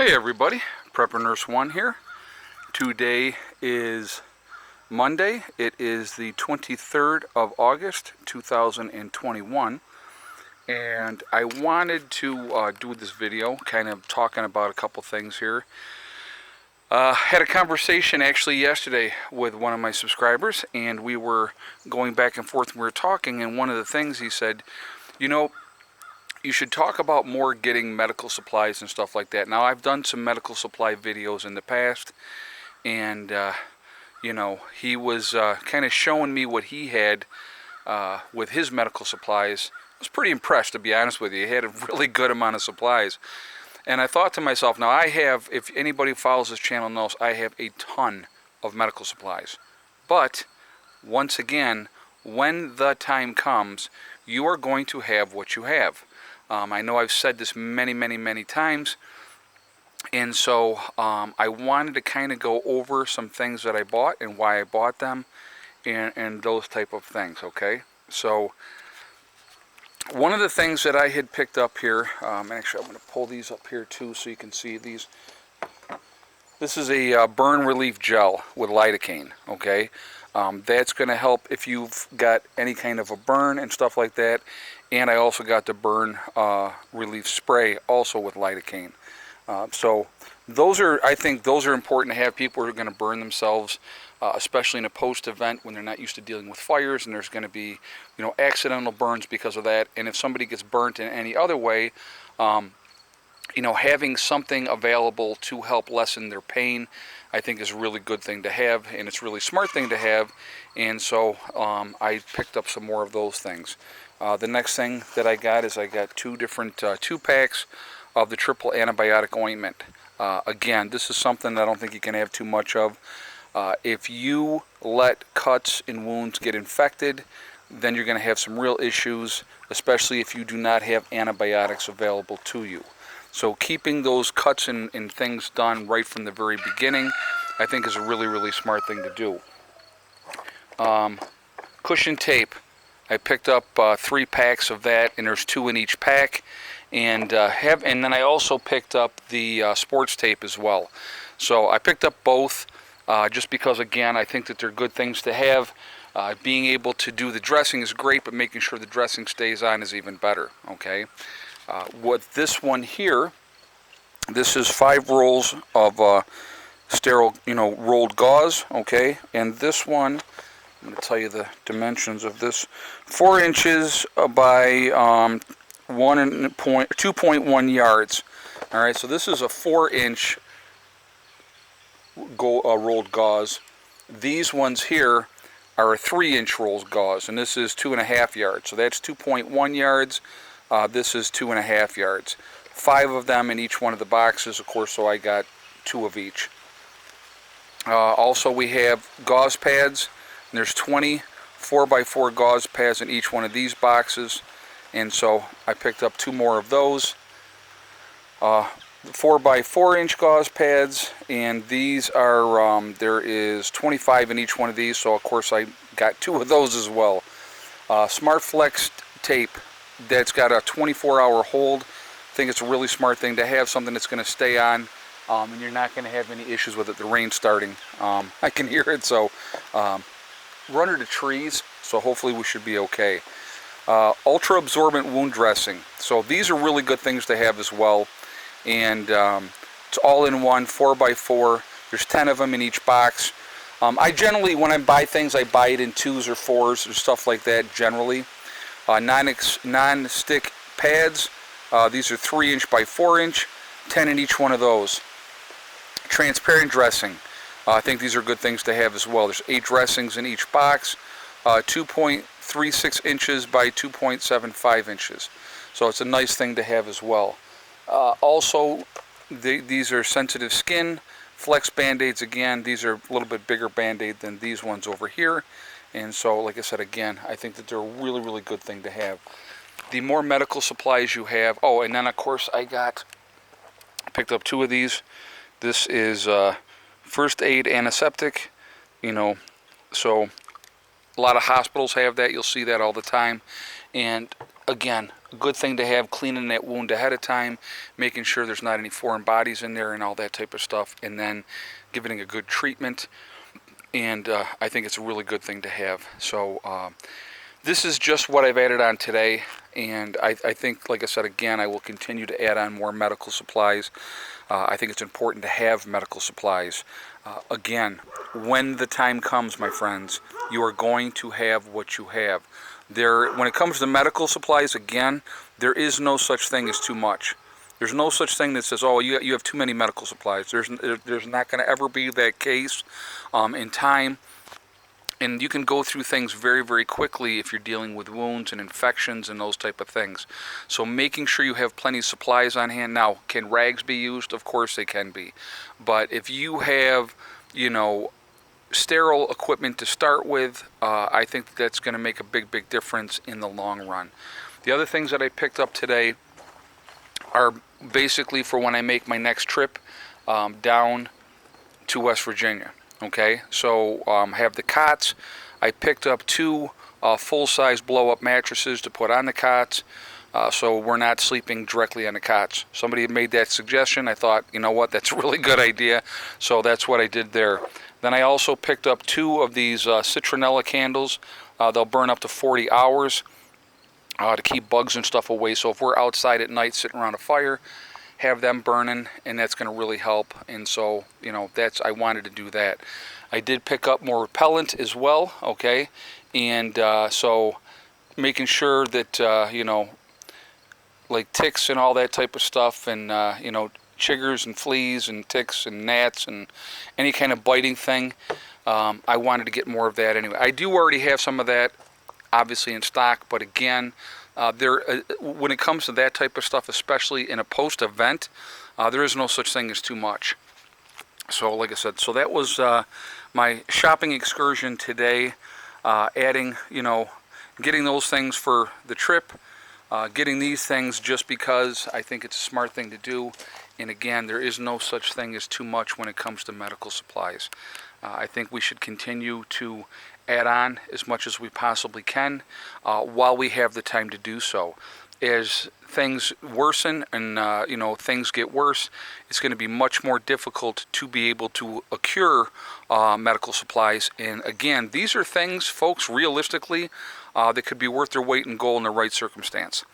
Hey everybody, Prepper Nurse 1 here. Today is Monday. It is the 23rd of August 2021, and I wanted to do this video kind of talking about a couple things here. Had a conversation actually yesterday with one of my subscribers, and we were going back and forth and we were talking, and one of the things he said, you should talk about more getting medical supplies and stuff like that. Now, I've done some medical supply videos in the past, and, he was kind of showing me what he had with his medical supplies. I was pretty impressed, to be honest with you. He had a really good amount of supplies. And I thought to myself, now I have, if anybody follows this channel knows, I have a ton of medical supplies. But, once again, when the time comes, you are going to have what you have. I know I've said this many times, and so I wanted to kind of go over some things that I bought and why I bought them, and those type of things, okay? So, one of the things that I had picked up here, actually I'm going to pull these up here too so you can see these. This is a burn relief gel with lidocaine, okay? That's going to help if you've got any kind of a burn and stuff like that. And I also got the burn relief spray also with lidocaine. So I think those are important to have. People who are going to burn themselves, especially in a post-event when they're not used to dealing with fires, and there's going to be, accidental burns because of that. And if somebody gets burnt in any other way, having something available to help lessen their pain, I think is a really good thing to have, and it's a really smart thing to have. And so I picked up some more of those things. The next thing that I got is I got two different 2-packs of the triple antibiotic ointment. Again, this is something I don't think you can have too much of. If you let cuts and wounds get infected, then you're going to have some real issues, especially if you do not have antibiotics available to you. So keeping those cuts and things done right from the very beginning, I think is a really smart thing to do. Cushion tape. I picked up 3 packs of that, and there's 2 in each pack. And then I also picked up the sports tape as well. So I picked up both just because, again, I think that they're good things to have. Being able to do the dressing is great, but making sure the dressing stays on is even better, okay? With this one here, this is 5 rolls of sterile, rolled gauze, okay? And this one, I'm going to tell you the dimensions of this. 4 inches by 2.1 yards. All right, so this is a 4-inch rolled gauze. These ones here are a 3-inch rolled gauze, and this is 2.5 yards. So that's 2.1 yards. This is 2.5 yards. 5 of them in each one of the boxes, of course, so I got 2 of each. Also, we have gauze pads. And there's 20 4x4 gauze pads in each one of these boxes, and so I picked up 2 more of those. 4x4-inch gauze pads, and these are there is 25 in each one of these, so of course I got 2 of those as well. Smart Flex tape that's got a 24-hour hold. I think it's a really smart thing to have, something that's going to stay on, and you're not going to have any issues with it. The rain's starting. I can hear it, so we're under the trees, so hopefully we should be okay. Ultra absorbent wound dressing. So these are really good things to have as well. And it's all in one, 4x4. There's 10 of them in each box. I generally, when I buy things, I buy it in 2s or 4s or stuff like that generally. Non-stick pads. These are 3-inch by 4-inch, 10 in each one of those. Transparent dressing. I think these are good things to have as well. There's 8 dressings in each box, 2.36 inches by 2.75 inches. So it's a nice thing to have as well. Also, these are sensitive skin. Flex Band-Aids, again, these are a little bit bigger Band-Aid than these ones over here. And so, like I said, again, I think that they're a really good thing to have. The more medical supplies you have, oh, and then of course I picked up 2 of these. This is first aid antiseptic, so a lot of hospitals have that. You'll see that all the time. And again, a good thing to have, cleaning that wound ahead of time, making sure there's not any foreign bodies in there and all that type of stuff, and then giving it a good treatment. And I think it's a really good thing to have. So this is just what I've added on today, and I think, like I said, again, I will continue to add on more medical supplies. I think it's important to have medical supplies. Again, when the time comes, my friends, you are going to have what you have. When it comes to medical supplies, again, there is no such thing as too much. There's no such thing that says, oh, you have too many medical supplies. There's not going to ever be that case in time. And you can go through things very, very quickly if you're dealing with wounds and infections and those type of things. So making sure you have plenty of supplies on hand. Now, can rags be used? Of course they can be. But if you have, sterile equipment to start with, I think that's going to make a big, big difference in the long run. The other things that I picked up today are basically for when I make my next trip down to West Virginia. Okay, so have the cots. I picked up 2 full-size blow-up mattresses to put on the cots, so we're not sleeping directly on the cots. Somebody had made that suggestion. I thought, you know what, that's a really good idea, so that's what I did there. Then I also picked up 2 of these citronella candles. They'll burn up to 40 hours. To keep bugs and stuff away. So if we're outside at night sitting around a fire, have them burning, and that's going to really help. And so, I wanted to do that. I did pick up more repellent as well, okay? And so making sure that, like ticks and all that type of stuff, and, chiggers and fleas and ticks and gnats and any kind of biting thing, I wanted to get more of that anyway. I do already have some of that obviously in stock, but again, when it comes to that type of stuff, especially in a post-event, there is no such thing as too much. So like I said, so that was my shopping excursion today, adding, getting those things for the trip, getting these things just because I think it's a smart thing to do. And again, there is no such thing as too much when it comes to medical supplies. I think we should continue to add on as much as we possibly can while we have the time to do so. As things worsen and things get worse, it's going to be much more difficult to be able to accrue medical supplies. And again, these are things, folks, realistically, that could be worth their weight in gold in the right circumstance.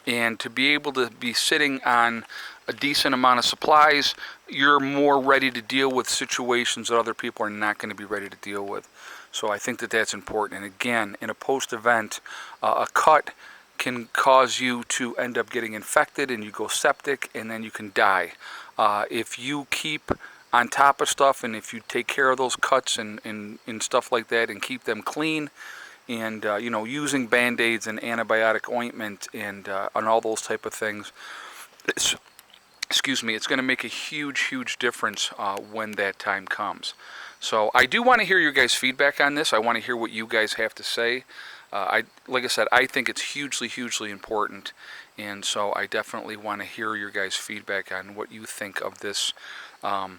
And to be able to be sitting on a decent amount of supplies, you're more ready to deal with situations that other people are not going to be ready to deal with. So I think that that's important. And again, in a post-event, a cut can cause you to end up getting infected and you go septic and then you can die. If you keep on top of stuff and if you take care of those cuts and stuff like that and keep them clean, and using Band-Aids and antibiotic ointment and all those type of things, it's going to make a huge difference when that time comes. So I do want to hear your guys' feedback on this. I want to hear what you guys have to say. Like I said, I think it's hugely important, and so I definitely want to hear your guys' feedback on what you think of this, what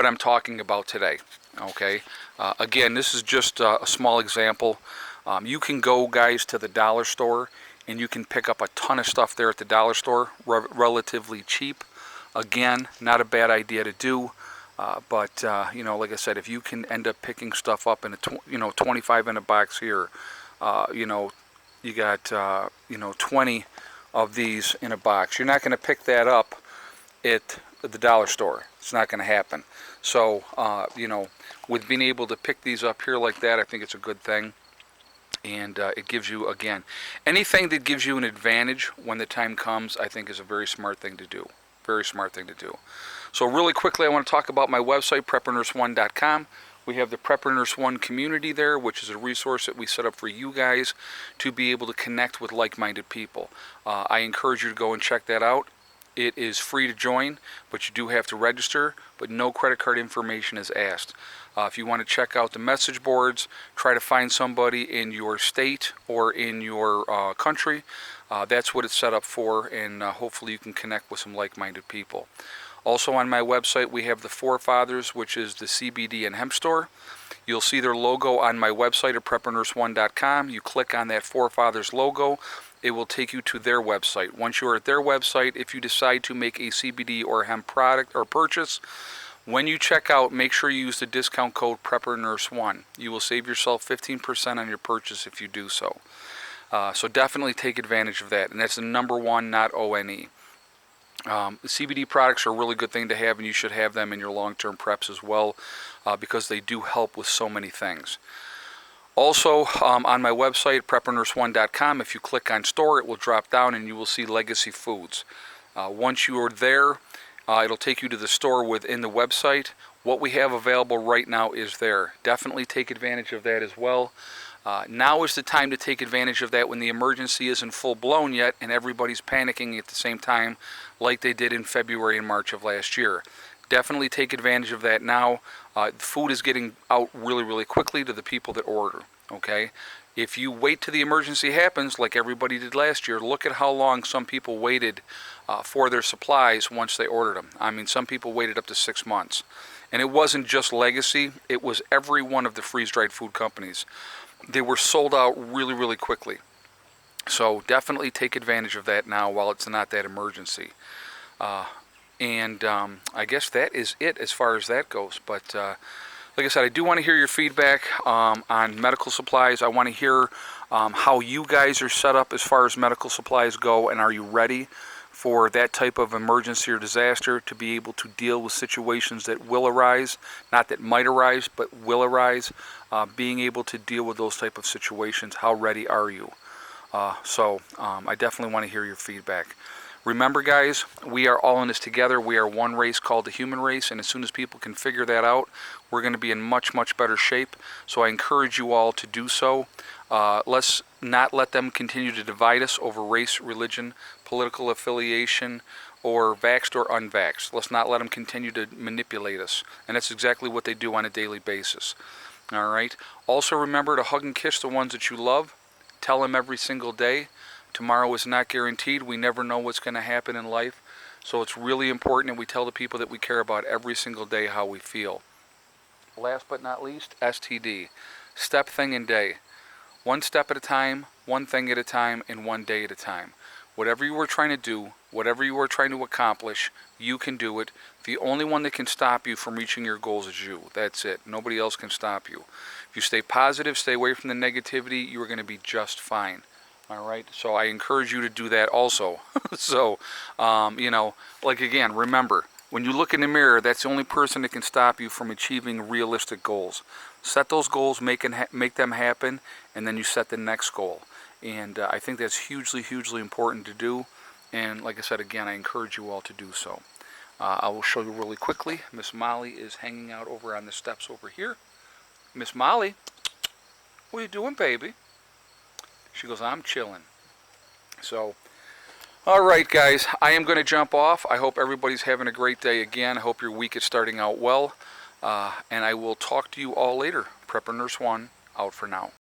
I'm talking about today. Okay, again, this is just a small example. You can go, guys, to the dollar store and you can pick up a ton of stuff there at the dollar store, relatively cheap. Again, not a bad idea to do. But like I said, if you can end up picking stuff up in a 25 in a box here, you got 20 of these in a box. You're not going to pick that up at the dollar store. It's not going to happen. So with being able to pick these up here like that, I think it's a good thing. And it gives you, again, anything that gives you an advantage when the time comes, I think is a very smart thing to do. Very smart thing to do. So really quickly, I want to talk about my website, preparedness1.com. We have the Prepper Nurse 1 community there, which is a resource that we set up for you guys to be able to connect with like-minded people. I encourage you to go and check that out. It is free to join, but you do have to register, but no credit card information is asked. If you want to check out the message boards, try to find somebody in your state or in your country, that's what it's set up for, and hopefully you can connect with some like-minded people. Also on my website we have the Forefathers, which is the CBD and hemp store. You'll see their logo on my website at preparedness1.com. You click on that Forefathers logo, it will take you to their website. Once you're at their website, if you decide to make a CBD or hemp product or purchase, when you check out, make sure you use the discount code PrepperNurse1. You will save yourself 15% on your purchase if you do so. So definitely take advantage of that. And that's the number one, not ONE. CBD products are a really good thing to have, and you should have them in your long-term preps as well, because they do help with so many things. Also, on my website, preppernurse1.com, if you click on store, it will drop down and you will see Legacy Foods. Once you are there, it'll take you to the store within the website. What we have available right now is there. Definitely take advantage of that as well. Now is the time to take advantage of that when the emergency isn't full blown yet and everybody's panicking at the same time like they did in February and March of last year. Definitely take advantage of that now. Food is getting out really, really quickly to the people that order, okay? If you wait till the emergency happens, like everybody did last year, look at how long some people waited for their supplies once they ordered them. I mean, some people waited up to 6 months. And it wasn't just Legacy, it was every one of the freeze-dried food companies. They were sold out really, really quickly. So definitely take advantage of that now while it's not that emergency. I guess that is it as far as that goes. But like I said, I do want to hear your feedback on medical supplies. I want to hear how you guys are set up as far as medical supplies go, and are you ready for that type of emergency or disaster to be able to deal with situations that will arise, not that might arise, but will arise. Being able to deal with those type of situations, how ready are you? I definitely want to hear your feedback. Remember, guys, we are all in this together. We are one race called the human race, and as soon as people can figure that out, we're going to be in much, much better shape. So I encourage you all to do so. Let's not let them continue to divide us over race, religion, political affiliation, or vaxxed or unvaxxed. Let's not let them continue to manipulate us. And that's exactly what they do on a daily basis. All right. Also remember to hug and kiss the ones that you love. Tell them every single day. Tomorrow is not guaranteed. We never know what's going to happen in life. So it's really important that we tell the people that we care about every single day how we feel. Last but not least, STD. Step, thing, and day. One step at a time, one thing at a time, and one day at a time. Whatever you are trying to do, whatever you are trying to accomplish, you can do it. The only one that can stop you from reaching your goals is you. That's it. Nobody else can stop you. If you stay positive, stay away from the negativity, you are going to be just fine. All right, so I encourage you to do that also. So, like again, remember, when you look in the mirror, that's the only person that can stop you from achieving realistic goals. Set those goals, make them happen, and then you set the next goal. And I think that's hugely, hugely important to do. And like I said, again, I encourage you all to do so. I will show you really quickly. Miss Molly is hanging out over on the steps over here. Miss Molly, what are you doing, baby? She goes, I'm chilling. So, all right, guys, I am going to jump off. I hope everybody's having a great day again. I hope your week is starting out well. And I will talk to you all later. Prepper Nurse 1, out for now.